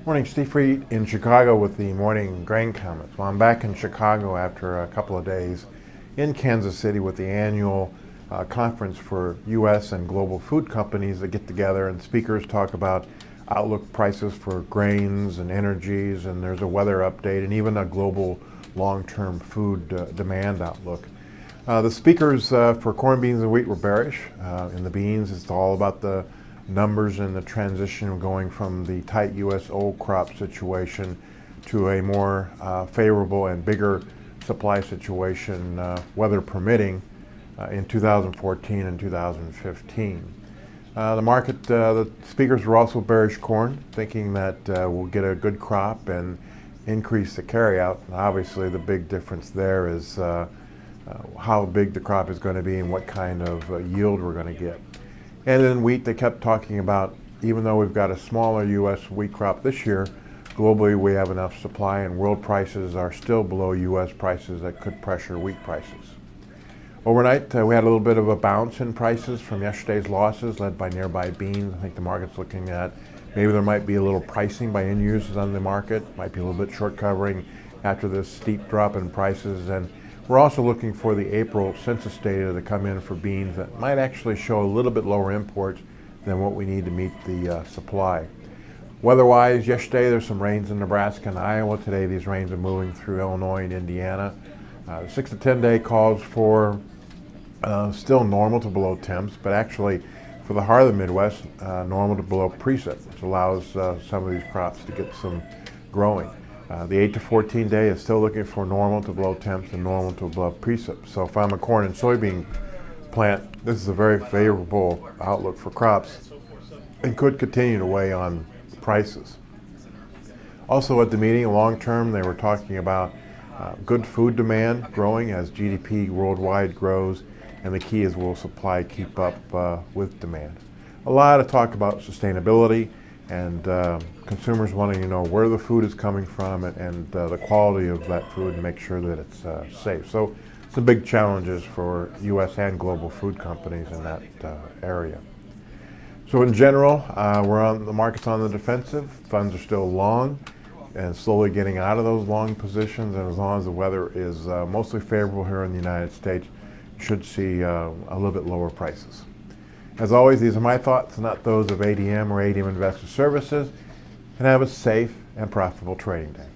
Morning, Steve Freed in Chicago with the morning grain comments. Well, I'm back in Chicago after a couple of days in Kansas City with the annual conference for U.S. and global food companies that get together, and speakers talk about outlook prices for grains and energies, and there's a weather update and even a global long-term food demand outlook. The speakers for corn, beans, and wheat were bearish. In the beans, it's all about the numbers and the transition going from the tight U.S. old crop situation to a more favorable and bigger supply situation, weather permitting, in 2014 and 2015. The speakers were also bearish corn, thinking that we'll get a good crop and increase the carryout. Obviously, the big difference there is how big the crop is going to be and what kind of yield we're going to get. And then wheat, they kept talking about, even though we've got a smaller U.S. wheat crop this year, globally we have enough supply and world prices are still below U.S. prices that could pressure wheat prices. Overnight, we had a little bit of a bounce in prices from yesterday's losses led by nearby beans. I think the market's looking at maybe there might be a little pricing by end users on the market, might be a little bit short covering after this steep drop in prices. And we're also looking for the April census data to come in for beans that might actually show a little bit lower imports than what we need to meet the supply. Weather-wise, yesterday there's some rains in Nebraska and Iowa. Today these rains are moving through Illinois and Indiana. 6 to 10 day calls for still normal to below temps, but actually for the heart of the Midwest, normal to below precip, which allows some of these crops to get some growing. The 8 to 14 day is still looking for normal to below temps and normal to above precip. So if I'm a corn and soybean plant, this is a very favorable outlook for crops and could continue to weigh on prices. Also at the meeting, long term, they were talking about good food demand growing as GDP worldwide grows, and the key is will supply keep up with demand. A lot of talk about sustainability and consumers wanting to know where the food is coming from and the quality of that food and make sure that it's safe. So some big challenges for U.S. and global food companies in that area. So in general, the market's on the defensive. Funds are still long and slowly getting out of those long positions, and as long as the weather is mostly favorable here in the United States, you should see a little bit lower prices. As always, these are my thoughts, not those of ADM or ADM Investor Services, and have a safe and profitable trading day.